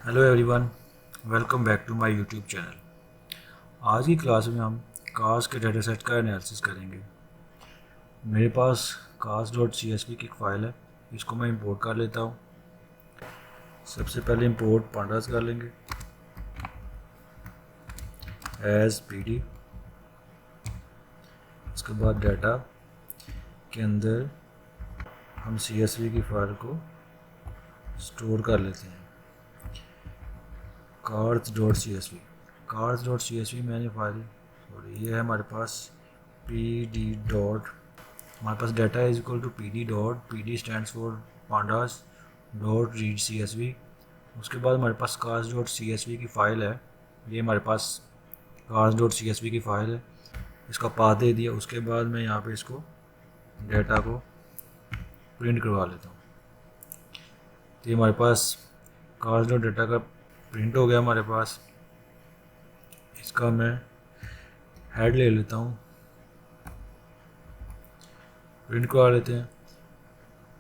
Hello everyone, welcome back to my YouTube channel. आज की class में हम कार्स के डाटा सेट का एनालिसिस करेंगे। मेरे पास cars.csv की एक फ़ाइल है, इसको मैं इंपोर्ट कर लेता हूँ। सबसे पहले इंपोर्ट पांडास कर लेंगे एज pd। उसके बाद डाटा के अंदर हम csv की फ़ाइल को स्टोर कर लेते हैं। cars.csv मैंने फाइल ये है हमारे पास pd डॉट, हमारे पास data is equal to pd dot, pd stands for pandas dot read csv। उसके बाद हमारे पास cars.csv की फ़ाइल है, ये हमारे पास cars.csv की फ़ाइल है, इसका पाथ दे दिया। उसके बाद मैं यहाँ पे इसको डाटा को प्रिंट करवा लेता हूँ। तो ये हमारे पास cars.data का प्रिंट हो गया हमारे पास। इसका मैं हेड ले लेता हूँ, प्रिंट करवा लेते हैं।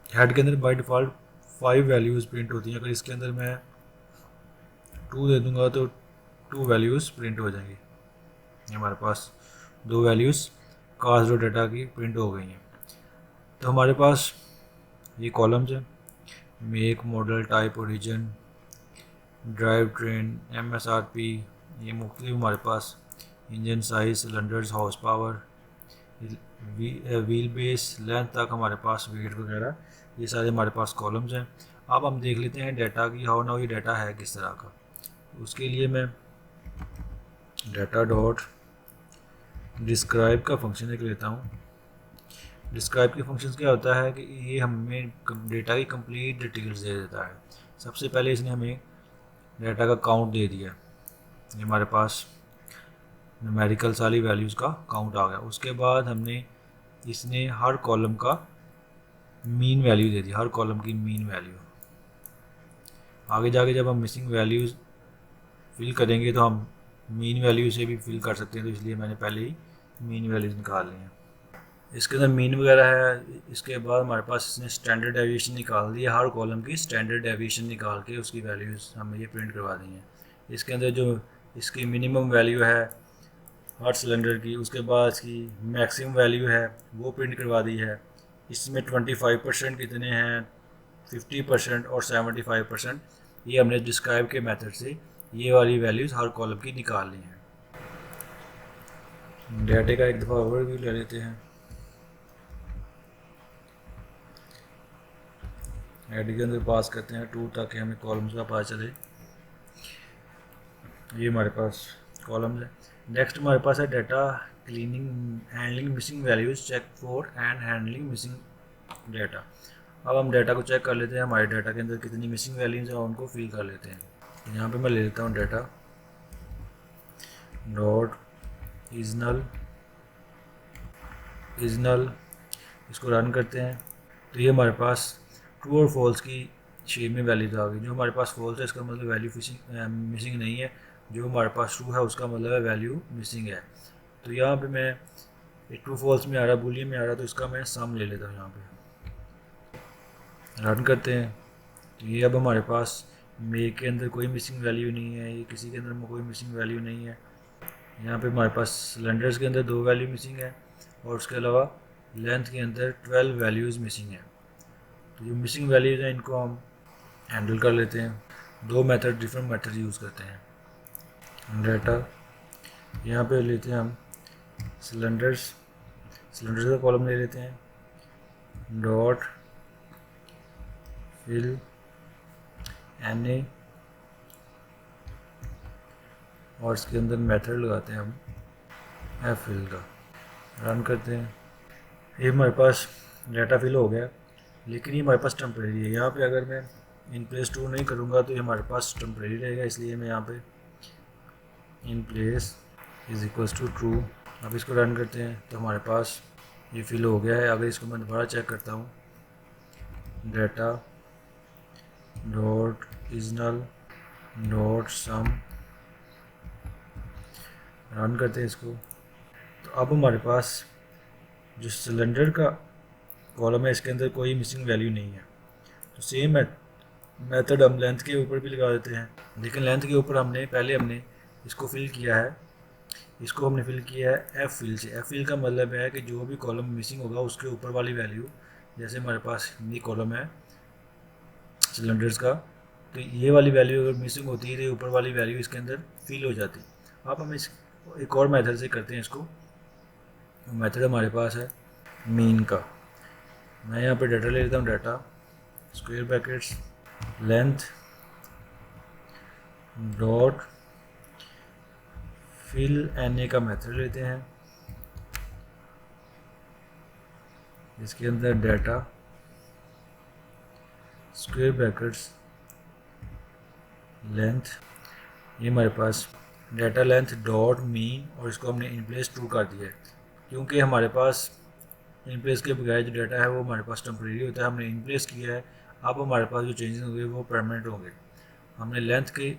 हेड के अंदर बाय डिफ़ॉल्ट 5 वैल्यूज़ प्रिंट होती हैं। अगर इसके अंदर मैं 2 दे दूंगा तो 2 वैल्यूज़ प्रिंट हो जाएंगी। ये हमारे पास 2 वैल्यूज़ cars.data की प्रिंट हो गई हैं। तो हमारे पास ये कॉलम्स हैं, make, model, type, origin, drive train, MSRP, ये मुख्तलिफ हमारे पास engine size, cylinders, horse power, wheel base, length तक हमारे पास वेट वगैरह, ये सारे हमारे पास कॉलम्स हैं। अब हम देख लेते हैं डाटा की हाउ नाउ ये डाटा है किस तरह का। उसके लिए मैं डाटा डॉट डिस्क्राइब का फंक्शन एक लेता हूँ। डिस्क्राइब के फंक्शन क्या होता है कि ये हमें डेटा की कंप्लीट डिटेल्स दे देता है। सबसे पहले इसने हमें डाटा का काउंट दे दिया, ये हमारे पास न्यूमेरिकल सारी वैल्यूज़ का काउंट आ गया। उसके बाद हमने इसने हर कॉलम का मीन वैल्यू दे दी, हर कॉलम की मीन वैल्यू। आगे जाके जब हम मिसिंग वैल्यूज़ फिल करेंगे तो हम मीन वैल्यू से भी फिल कर सकते हैं, तो इसलिए मैंने पहले ही मीन वैल्यूज़ निकाल ली हैं। इसके अंदर मीन वगैरह है। इसके बाद हमारे पास इसने स्टैंडर्ड डेविएशन निकाल दी है, हर कॉलम की स्टैंडर्ड डेविएशन निकाल के उसकी वैल्यूज़ हमें ये प्रिंट करवा दी हैं। इसके अंदर जो इसकी मिनिमम वैल्यू है हर सिलेंडर की, उसके बाद इसकी मैक्सिमम वैल्यू है वो प्रिंट करवा दी है। इसमें 25% कितने हैं, 50% और 75%, ये हमने डिस्क्राइब के मेथड से ये वाली वैल्यूज़ हर कॉलम की निकाल ली हैं। डाटे का एक दफ़ा ओवरव्यू ले लेते हैं। हेड के अंदर पास करते हैं 2 ताकि हमें कॉलम्स का पता चले। ये हमारे पास कॉलम्स है। नेक्स्ट हमारे पास है data cleaning, handling missing values, check for and handling missing data. अब हम डाटा को चेक कर लेते हैं, हमारे डाटा के अंदर कितनी मिसिंग वैल्यूज़ हैं उनको फिल कर लेते हैं। तो यहाँ पे मैं ले लेता हूँ डाटा डॉट इजनल, इसको रन करते हैं। तो ये हमारे पास ट्रू और फॉल्स की शेप में वैल्यूज आ गई। जो हमारे पास फॉल्स है इसका मतलब वैल्यू मिसिंग नहीं है, जो हमारे पास ट्रू है उसका मतलब है वैल्यू मिसिंग है। तो यहाँ पे मैं ट्रू फॉल्स में आ रहा, बूलियन में आ रहा, तो इसका मैं सम ले लेता हूँ। यहाँ पे रन करते हैं तो ये अब हमारे पास मेक के अंदर कोई मिसिंग वैल्यू नहीं है, ये किसी के अंदर में कोई मिसिंग वैल्यू नहीं है। यहाँ पे हमारे पास सिलेंडर्स के अंदर 2 वैल्यू मिसिंग है और उसके अलावा लेंथ के अंदर 12 वैल्यूज़ मिसिंग है। तो जो मिसिंग वैल्यूज़ हैं इनको हम हैंडल कर लेते हैं। 2 मेथड, डिफरेंट मेथड यूज़ करते हैं। डाटा यहाँ पे लेते हैं हम सिलेंडर्स का कॉलम ले लेते हैं डॉट फिल NA और इसके अंदर मेथड लगाते हैं हम fill का। रन करते हैं। ये हमारे पास डाटा फिल हो गया, लेकिन ये हमारे पास टेम्परेरी है। यहाँ पे अगर मैं इन प्लेस टू नहीं करूँगा तो ये हमारे पास टेम्परेरी रहेगा, इसलिए मैं यहाँ पे in place is equals to true. अब इसको रन करते हैं तो हमारे पास ये फिल हो गया है। अगर इसको मैं दोबारा चेक करता हूँ, डाटा डॉट इजनल डॉट सम, रन करते हैं इसको। तो अब हमारे पास जो सिलेंडर का कॉलम है इसके अंदर कोई मिसिंग वैल्यू नहीं है। तो सेम है मेथड हम लेंथ के ऊपर भी लगा देते हैं, लेकिन लेंथ के ऊपर हमने इसको फिल किया है, इसको हमने फिल किया है एफ फिल से। एफ फिल का मतलब है कि जो भी कॉलम मिसिंग होगा उसके ऊपर वाली वैल्यू, जैसे हमारे पास ये कॉलम है सिलेंडर्स का, तो ये वाली वैल्यू अगर मिसिंग होती है तो ऊपर वाली वैल्यू इसके अंदर फिल हो जाती है। अब हम इस एक और मेथड से करते हैं इसको। मेथड हमारे पास है मीन का। मैं यहाँ पे डाटा ले लेता हूँ, data square brackets length dot fill N A का मेथड लेते हैं, इसके अंदर डाटा स्क्वायर ब्रैकेट्स लेंथ, ये हमारे पास डाटा लेंथ डॉट मीन, और इसको हमने इन प्लेस ट्रू कर दिया है क्योंकि हमारे पास इन प्लेस के बगैर जो डाटा है वो हमारे पास टेम्प्रेरी होता है। हमने इन प्लेस किया है, अब हमारे पास जो चेंजेस होंगे वो परमानेंट होंगे। हमने लेंथ के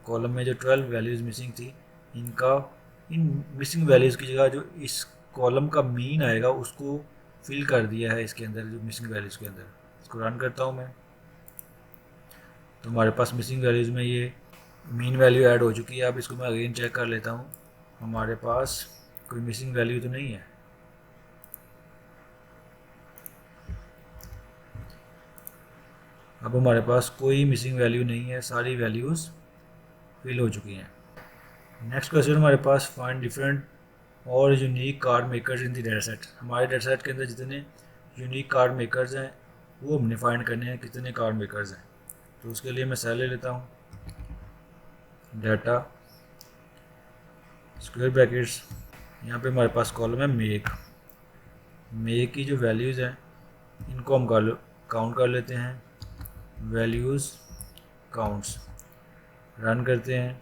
कॉलम में जो 12 वैल्यूज़ मिसिंग थी, इन मिसिंग वैल्यूज़ की जगह जो इस कॉलम का मीन आएगा उसको फिल कर दिया है इसके अंदर, जो मिसिंग वैल्यूज़ के अंदर। इसको रन करता हूँ मैं, तो हमारे पास मिसिंग वैल्यूज़ में ये मीन वैल्यू ऐड हो चुकी है। अब इसको मैं अगेन चेक कर लेता हूँ, हमारे पास कोई मिसिंग वैल्यू तो नहीं है। अब हमारे पास कोई मिसिंग वैल्यू नहीं है, सारी वैल्यूज़ फिल हो चुकी हैं। नेक्स्ट क्वेश्चन हमारे पास फाइंड डिफरेंट और unique car makers in the data set. हमारे डाटा सेट के अंदर जितने यूनिक कार मेकर्स हैं वो हमने फाइंड करने हैं, कितने कार मेकर्स हैं। तो उसके लिए मैं सेल ले लेता हूँ, डाटा स्क्वायर ब्रैकेट्स, यहाँ पे हमारे पास कॉलम है मेक। मेक की जो वैल्यूज़ हैं इनको हम काउंट कर लेते हैं, वैल्यूज़ काउंट्स, रन करते हैं।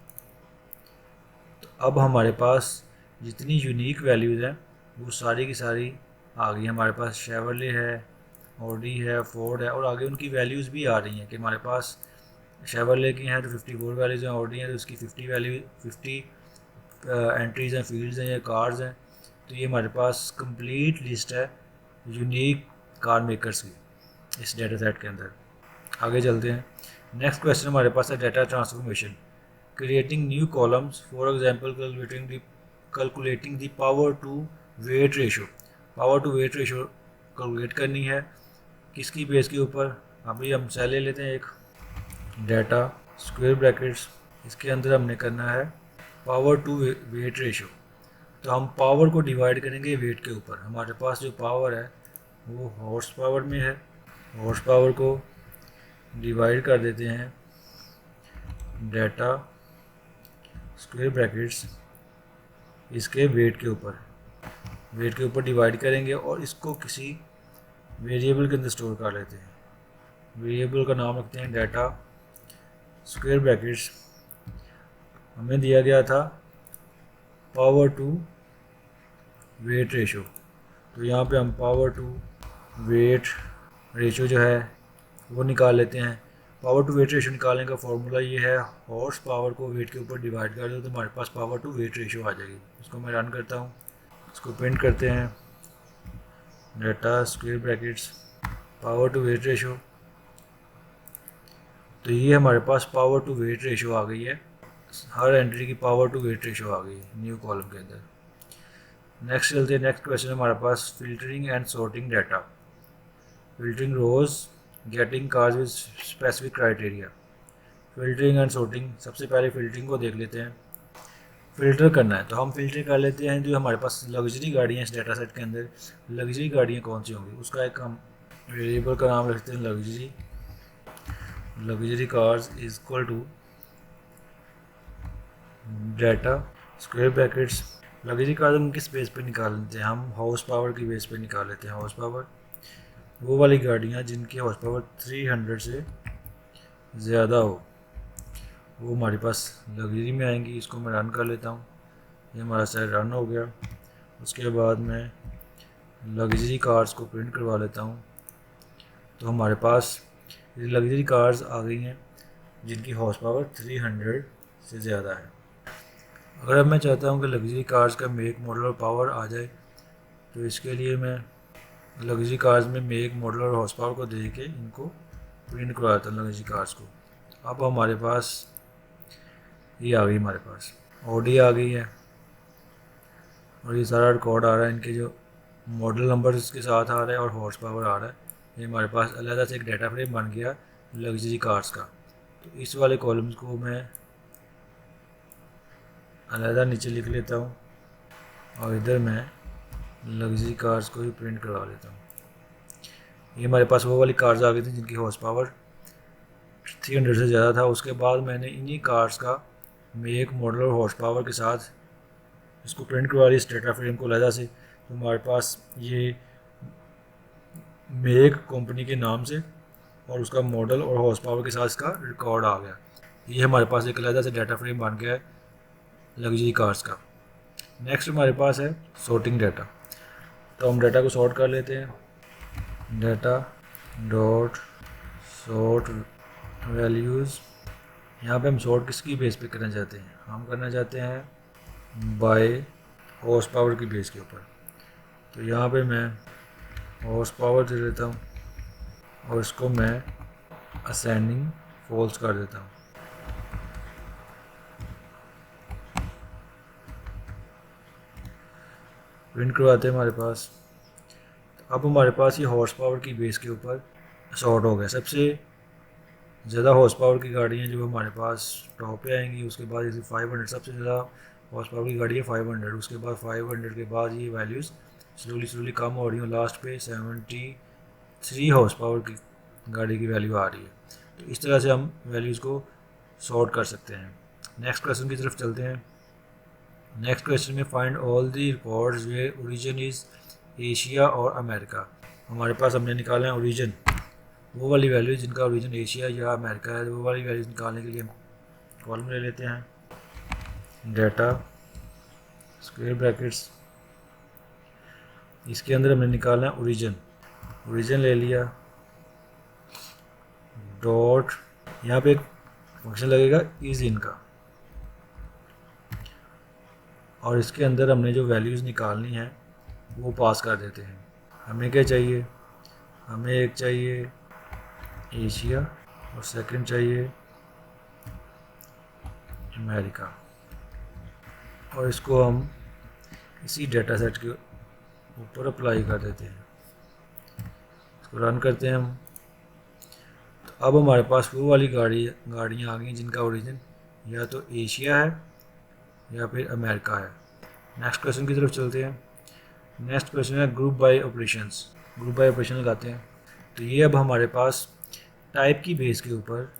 तो अब हमारे पास जितनी यूनिक वैल्यूज़ हैं वो सारी की सारी आ गई। हमारे पास शेवरले है, ऑडी है, फोर्ड है, और आगे उनकी वैल्यूज़ भी आ रही हैं कि हमारे पास शेवरले की हैं तो 54 वैल्यूज़ हैं, ऑडी हैं तो उसकी 50 एंट्रीज़ हैं, फील्ड्स हैं या कार्स हैं। तो ये हमारे पास कंप्लीट लिस्ट है यूनिक कार मेकर्स की इस डाटा सेट के अंदर। आगे चलते हैं। नेक्स्ट क्वेश्चन हमारे पास है data transformation, creating new columns, for example calculating the power to weight ratio. Power to weight ratio calculate करनी है किसकी बेस के ऊपर। अभी हम सेल ले लेते हैं एक, डाटा स्क्वायर ब्रैकेट्स, इसके अंदर हमने करना है पावर टू वेट रेशो। तो हम पावर को डिवाइड करेंगे वेट के ऊपर। हमारे पास जो पावर है वो हॉर्स पावर में है, हॉर्स पावर को डिवाइड कर देते हैं डाटा स्क्वायर ब्रैकेट्स इसके वेट के ऊपर डिवाइड करेंगे और इसको किसी वेरिएबल के अंदर स्टोर कर लेते हैं। वेरिएबल का नाम रखते हैं डाटा स्क्वायर ब्रैकेट्स, हमें दिया गया था पावर टू वेट रेशो। तो यहाँ पे हम पावर टू वेट रेशो जो है वो निकाल लेते हैं। पावर टू वेट रेशो निकालने का फॉर्मूला ये है, हॉर्स पावर को वेट के ऊपर डिवाइड कर दो तो हमारे पास पावर टू वेट रेशो आ जाएगी। इसको मैं रन करता हूँ, इसको प्रिंट करते हैं, data square brackets power to weight ratio. तो ये हमारे पास पावर टू वेट रेशो आ गई है, हर एंट्री की पावर टू वेट रेशो आ गई है न्यू कॉलम के अंदर। नेक्स्ट चलते हैं, नेक्स्ट क्वेश्चन हमारे पास filtering and sorting data, filtering rows getting cars with specific criteria. Filtering and sorting, सबसे पहले फिल्टरिंग को देख लेते हैं। फ़िल्टर करना है तो हम फिल्टर कर लेते हैं जो हमारे पास लग्जरी गाड़ियाँ इस डाटा सेट के अंदर, लग्जरी गाड़ियाँ कौन सी होंगी उसका एक हम वेरिएबल का नाम रखते हैं luxury cars is equal to data square brackets. Luxury cars हम किस बेस पे निकाल लेते हैं, हम हाउस पावर की बेस पे निकाल लेते हैं। हाउस पावर वो वाली गाड़ियाँ जिनकी हाउस पावर 300 से ज़्यादा हो वो हमारे पास लग्जरी में आएंगी। इसको मैं रन कर लेता हूँ, ये हमारा सेट रन हो गया। उसके बाद मैं लग्जरी कार्स को प्रिंट करवा लेता हूँ, तो हमारे पास लग्जरी कार्स आ गई हैं जिनकी हॉर्स पावर 300 से ज़्यादा है। अगर अब मैं चाहता हूँ कि लग्जरी कार्स का मेक मॉडल और पावर आ जाए तो इसके लिए मैं लग्जरी कार्स में मेक मॉडल और हॉर्स पावर को दे के इनको प्रिंट करवा देता हूँ लग्जरी कार्स को। अब हमारे पास ये आ गई, हमारे पास ऑडी आ गई है और ये सारा रिकॉर्ड आ रहा है, इनके जो मॉडल नंबर इसके साथ आ रहा है और हॉर्स पावर आ रहा है। ये हमारे पास अलग से एक डाटा फ्रेम बन गया लग्जरी कार्स का। तो इस वाले कॉलम्स को मैं अलग नीचे लिख लेता हूँ और इधर मैं लग्जरी कार्स को ही प्रिंट करवा लेता हूँ। ये हमारे पास वो वाली कार्स आ गई थी जिनकी हॉर्स पावर 300 से ज़्यादा था। उसके बाद मैंने इन्हीं कार्स का मेक, मॉडल और हॉर्स पावर के साथ इसको प्रिंट करवा लिया इस डाटा फ्रेम को अलग से। तो हमारे पास ये मेक कंपनी के नाम से और उसका मॉडल और हॉर्स पावर के साथ इसका रिकॉर्ड आ गया। ये हमारे पास एक अलग से डाटा फ्रेम बन गया है लग्जरी कार्स का। नेक्स्ट हमारे पास है सॉर्टिंग डाटा। तो हम डाटा को सॉर्ट कर लेते हैं। डाटा डॉट सॉर्ट वैल्यूज़, यहाँ पे हम सॉर्ट किसकी बेस पे करना चाहते हैं? हम करना चाहते हैं बाय हॉर्स पावर की बेस के ऊपर। तो यहाँ पे मैं हॉर्स पावर दे देता हूँ और इसको मैं असेंडिंग फॉल्स कर देता हूँ। प्रिंट करवाते हैं हमारे पास। तो अब हमारे पास ये हॉर्स पावर की बेस के ऊपर सॉर्ट हो गया। सबसे ज़्यादा हॉर्स पावर की गाड़ियाँ जो हमारे पास टॉप पे आएंगी, उसके बाद जैसे 500 सबसे ज़्यादा हॉर्स पावर की गाड़ी है 500। उसके बाद 500 के बाद ये वैल्यूज़ स्लोली कम हो रही हैं। लास्ट पे 73 हॉर्स पावर की गाड़ी की वैल्यू आ रही है। तो इस तरह से हम वैल्यूज़ को सॉर्ट कर सकते हैं। नेक्स्ट क्वेश्चन की तरफ चलते हैं। नेक्स्ट क्वेश्चन में find all the records where origin is Asia और अमेरिका। हमारे पास हमने निकाला है ओरिजिन, वो वाली वैल्यू जिनका ओरिजिन एशिया या अमेरिका है। वो वाली वैल्यूज निकालने के लिए हम कॉलम ले लेते हैं डाटा स्क्वायर ब्रैकेट्स, इसके अंदर हमने निकालना है ओरिजिन ले लिया डॉट, यहाँ पे एक फंक्शन लगेगा इज इन का, और इसके अंदर हमने जो वैल्यूज़ निकालनी है वो पास कर देते हैं। हमें क्या चाहिए? हमें एक चाहिए एशिया और सेकंड चाहिए अमेरिका, और इसको हम इसी डेटा सेट के ऊपर अप्लाई कर देते हैं। इसको रन करते हैं हम। तो अब हमारे पास वो वाली गाड़ियाँ आ गई जिनका ओरिजिन या तो एशिया है या फिर अमेरिका है। नेक्स्ट क्वेश्चन की तरफ चलते हैं। नेक्स्ट क्वेश्चन है group by operations. Group by operation लगाते हैं। तो ये अब हमारे पास टाइप की बेस के ऊपर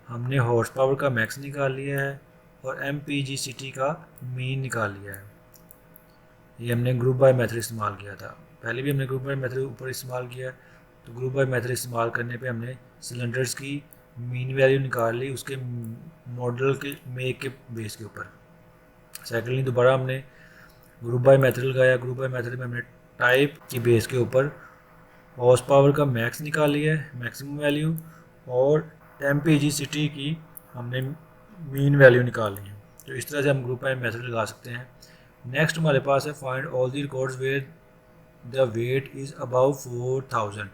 हमने हॉर्स पावर का मैक्स निकाल लिया है और MPGCT का मीन निकाल लिया है। ये हमने ग्रुप बाय मेथड इस्तेमाल किया था, पहले भी हमने ग्रुप बाय मेथड ऊपर इस्तेमाल किया है। तो ग्रुप बाय मेथड इस्तेमाल करने पे हमने सिलेंडर्स की मीन वैल्यू निकाल ली उसके मॉडल के मेक के बेस के ऊपर। सेकेंडली दोबारा हमने ग्रुप बाय मेथड लगाया। ग्रुप बाय मेथड में हमने टाइप की बेस के ऊपर हॉर्स पावर का मैक्स निकाल लिया है, मैक्सिमम वैल्यू, और MPGCT की हमने मीन वैल्यू निकाल ली है। तो इस तरह से हम ग्रुप बाय मेथड लगा सकते हैं। नेक्स्ट हमारे पास है find all the records where the weight is about 4000।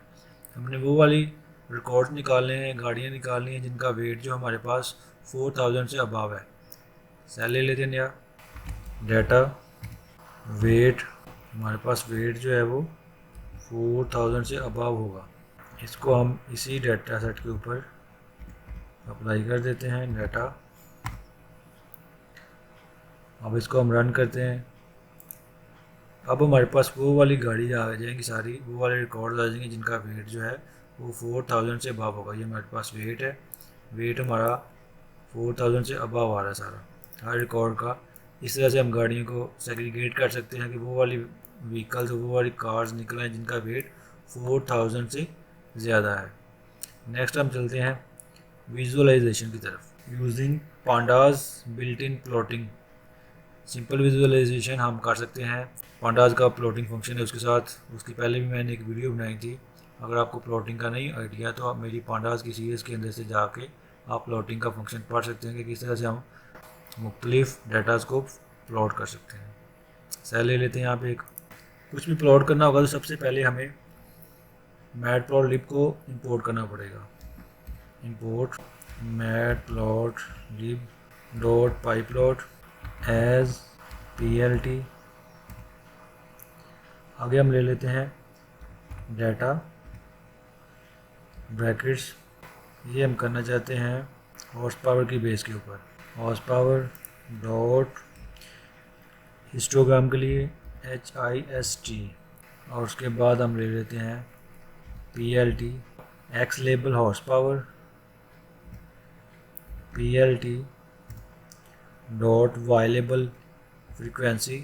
हमने वो वाली रिकॉर्ड्स निकालने हैं, गाड़ियाँ निकालनी हैं जिनका वेट जो हमारे पास 4000 से अबाव है। सेल ले लेते हैं नया डाटा वेट, हमारे पास वेट जो है वो 4000 से अबाव होगा। इसको हम इसी डाटा सेट के ऊपर अप्लाई कर देते हैं डाटा। अब इसको हम रन करते हैं। अब हमारे पास वो वाली गाड़ी आ जाएंगी सारी, वो वाले रिकॉर्ड आ जाएंगे जिनका वेट जो है वो 4000 से अबाव होगा। ये हमारे पास वेट है, वेट हमारा 4000 से अबाव आ रहा है सारा हर रिकॉर्ड का। इस तरह से हम गाड़ियों को सेग्रीगेट कर सकते हैं कि वो वाली व्हीकल्स, वो वाली कार्स निकलें जिनका वेट 4000 से ज़्यादा है। नेक्स्ट हम चलते हैं विजुअलाइजेशन की तरफ। Using pandas built in plotting. Simple visualisation हम कर सकते हैं। पांडाज का प्लॉटिंग फंक्शन है उसके साथ, उसकी पहले भी मैंने एक वीडियो बनाई थी। अगर आपको प्लॉटिंग का नहीं आइडिया तो आप मेरी पांडाज की सीरीज़ के अंदर से जाके आप प्लॉटिंग का फंक्शन पढ़ सकते हैं कि किस तरह से हम मुख्तलिफ डाटाज को प्लॉट कर सकते हैं। सेल ले लेते हैं यहाँ पे एक। कुछ भी प्लॉट करना होगा तो सबसे पहले हमें मैटप्लॉटलिब को इंपोर्ट करना पड़ेगा। import matplotlib dot pyplot as plt। आगे हम ले लेते हैं डाटा ब्रैकेट्स, ये हम करना चाहते हैं हॉर्स पावर की बेस के ऊपर। हॉर्स पावर डॉट हिस्टोग्राम के लिए HIST, और उसके बाद हम ले लेते हैं PLT X label horsepower PLT dot Y label frequency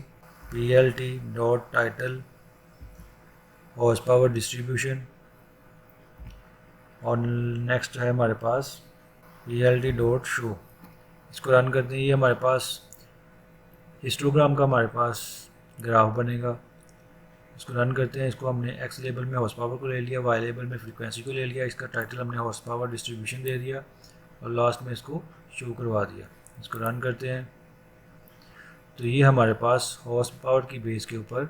PLT dot title horsepower distribution. और नेक्स्ट है हमारे पास PLT डॉट शो। इसको रन करते हैं, ये हमारे पास हिस्टोग्राम का हमारे पास ग्राफ बनेगा। इसको रन करते हैं, इसको हमने एक्स लेबल में हॉर्स पावर को ले लिया, वाई लेबल में फ्रीक्वेंसी को ले लिया, इसका टाइटल हमने हॉर्स पावर डिस्ट्रीब्यूशन दे दिया और लास्ट में इसको शो करवा दिया। इसको रन करते हैं तो ये हमारे पास हॉर्स पावर की बेस के ऊपर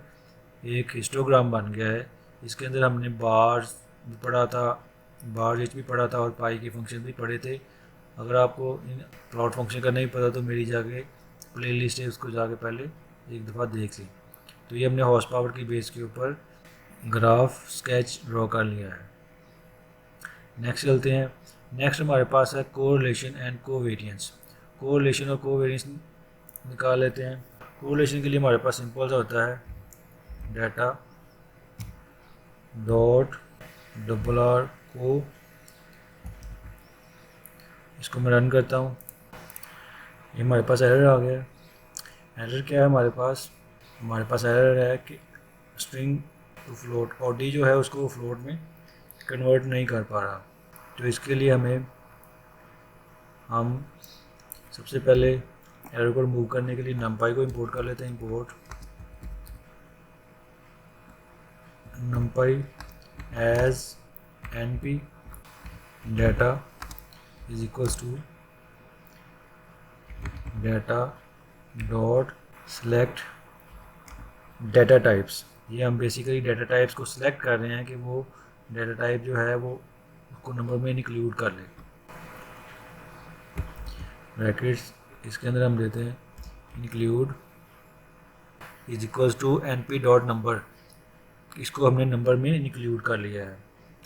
एक हिस्टोग्राम बन गया है। इसके अंदर हमने बार भी पढ़ा था, बार रेट भी पढ़ा था और पाई के फंक्शन भी पढ़े थे। अगर आपको इन प्लॉट फंक्शन का नहीं पता तो मेरी जाके प्लेलिस्ट है, उसको जाके पहले एक दफ़ा देख ली। तो ये हमने हॉर्स पावर की बेस के ऊपर ग्राफ स्केच ड्रॉ कर लिया है। नेक्स्ट चलते हैं। नेक्स्ट हमारे पास है कोरिलेशन एंड कोवेरिएंस। कोरिलेशन और कोवेरिएंस निकाल लेते हैं। कोरिलेशन के लिए हमारे पास सिंपल सा होता है डाटा डॉट RR को, इसको मैं रन करता हूँ, ये हमारे पास एरर आ गया। एरर क्या है हमारे पास एरर है कि स्ट्रिंग टू फ्लोट, और डी जो है उसको फ्लोट में कन्वर्ट नहीं कर पा रहा। तो इसके लिए हम सबसे पहले एरर को रिमूव करने के लिए numpy को इंपोर्ट कर लेते हैं। Import numpy as np data is equals to data dot select data types. ये हम बेसिकली डाटा टाइप्स को सिलेक्ट कर रहे हैं कि वो डाटा टाइप जो है वो उसको नंबर में इंक्लूड कर ले। ब्रैकेट्स इसके अंदर हम देते हैं include is equals to np dot number, इसको हमने नंबर में इंक्लूड कर लिया है।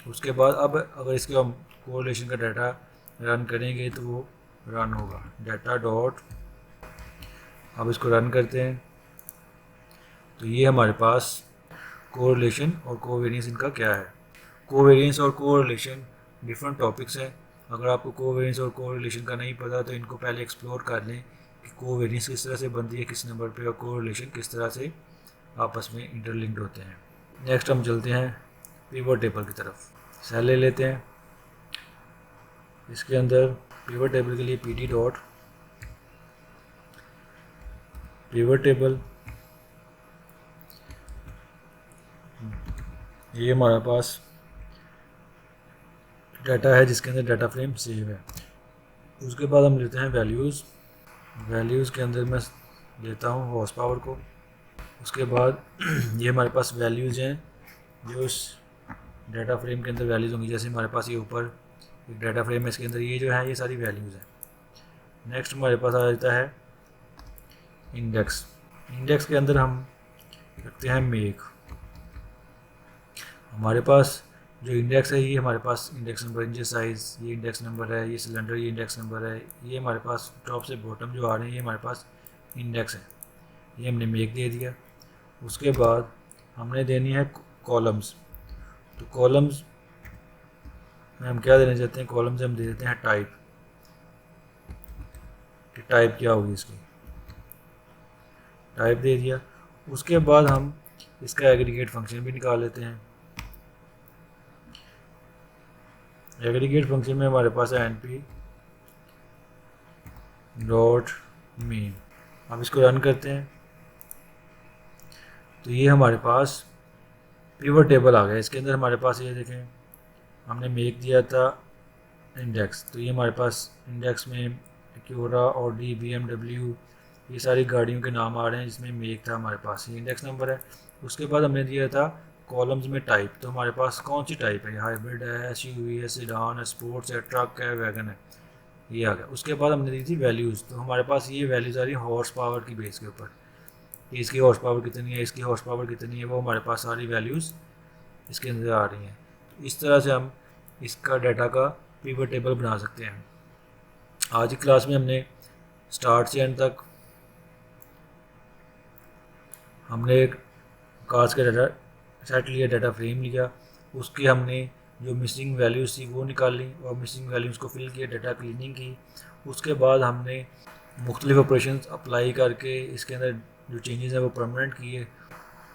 उसके बाद अब अगर इसके हम कोरिलेशन का डाटा रन करेंगे तो वो रन होगा डाटा डॉट। अब इसको रन करते हैं तो ये हमारे पास कोरिलेशन और कोवेरिएंस इनका क्या है। कोवेरिएंस और कोरिलेशन डिफरेंट टॉपिक्स हैं। अगर आपको कोवेरिएंस और कोरिलेशन का नहीं पता तो इनको पहले एक्सप्लोर कर लें कि कोवेरिएंस किस तरह से बनती है किस नंबर पे, और कोरिलेशन किस तरह से आपस में इंटरलिंक्ड होते हैं। नेक्स्ट हम चलते हैं पिवट टेबल की तरफ। सेल ले लेते हैं, इसके अंदर पिवट टेबल के लिए PD डॉट पिवट टेबल, ये हमारे पास डाटा है जिसके अंदर डाटा फ्रेम सेव है। उसके बाद हम लेते हैं वैल्यूज़। वैल्यूज़ के अंदर मैं लेता हूँ हॉर्स पावर को। उसके बाद ये हमारे पास वैल्यूज़ हैं जो इस डाटा फ्रेम के अंदर वैल्यूज़ होंगी। जैसे हमारे पास ये ऊपर एक डाटा फ्रेम है, इसके अंदर ये जो है ये सारी वैल्यूज़ हैं। नेक्स्ट हमारे पास आ जाता है इंडेक्स। इंडेक्स के अंदर हम रखते हैं मेक। हमारे पास जो इंडेक्स है ये हमारे पास इंडेक्स नंबर, इंच साइज़ ये इंडेक्स नंबर है, ये सिलेंडर ये इंडेक्स नंबर है, ये हमारे पास टॉप से बॉटम जो आ रहे हैं ये हमारे पास इंडेक्स है। ये हमने मेक दे दिया। उसके बाद हमने देनी है कॉलम्स। तो कॉलम्स में हम क्या देना चाहते हैं, कॉलम्स हम दे देते हैं टाइप, कि टाइप क्या होगी इसकी, टाइप दे दिया। उसके बाद हम इसका एग्रीगेट फंक्शन भी निकाल लेते हैं। एग्रीगेट फंक्शन में हमारे पास है np डॉट मीन। अब इसको रन करते हैं तो ये हमारे पास पिवट टेबल आ गया। इसके अंदर हमारे पास ये देखें हमने मेक दिया था इंडेक्स, तो ये हमारे पास इंडेक्स में एक्यूरा और डी BMW ये सारी गाड़ियों के नाम आ रहे हैं जिसमें मेक था हमारे पास, ये इंडेक्स नंबर है। उसके बाद हमने दिया था कॉलम्स में टाइप, तो हमारे पास कौन सी टाइप है, हाइब्रिड है, एसयूवी है, सेडान है, स्पोर्ट्स है, ट्रक है, वैगन है, ये आ गया। उसके बाद हमने दी थी वैल्यूज़, तो हमारे पास ये वैल्यूज़ आ रही है हॉर्स पावर की बेस के ऊपर कि इसकी हॉर्स पावर कितनी है, इसकी हॉर्स पावर कितनी है, वो हमारे पास सारी वैल्यूज़ इसके अंदर आ रही हैं। तो इस तरह से हम इसका डाटा का पिवट टेबल बना सकते हैं। आज की क्लास में हमने स्टार्ट से एंड तक हमने एक कार्स का डाटा सेट लिया, डाटा फ्रेम लिया, उसके हमने जो मिसिंग वैल्यूज़ थी वो निकाल ली और मिसिंग वैल्यूज़ को फिल किया, डाटा क्लीनिंग की। उसके बाद हमने मुख्तलिफ ऑपरेशंस अप्लाई करके इसके अंदर जो चेंजेस हैं वो परमानेंट किए,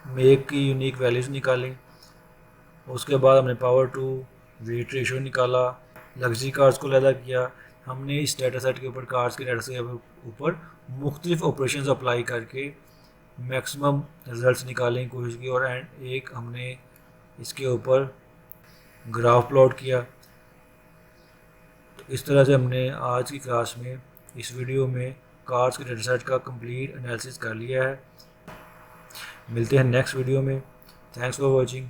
मेक की यूनिक वैल्यूज़ निकाली। उसके बाद हमने पावर टू वेट रेशो निकाला, लग्जरी कार्स को अलग किया। हमने इस डाटा सेट के ऊपर, कार्स के डाटा सेट के ऊपर मुख्तलिफ ऑपरेशंस अप्लाई करके मैक्सिमम रिजल्ट्स निकालने की कोशिश की और एक हमने इसके ऊपर ग्राफ प्लॉट किया। तो इस तरह से हमने आज की क्लास में, इस वीडियो में, कार्स के डाटा सेट का कंप्लीट एनालिसिस कर लिया है। मिलते हैं नेक्स्ट वीडियो में। Thanks for watching.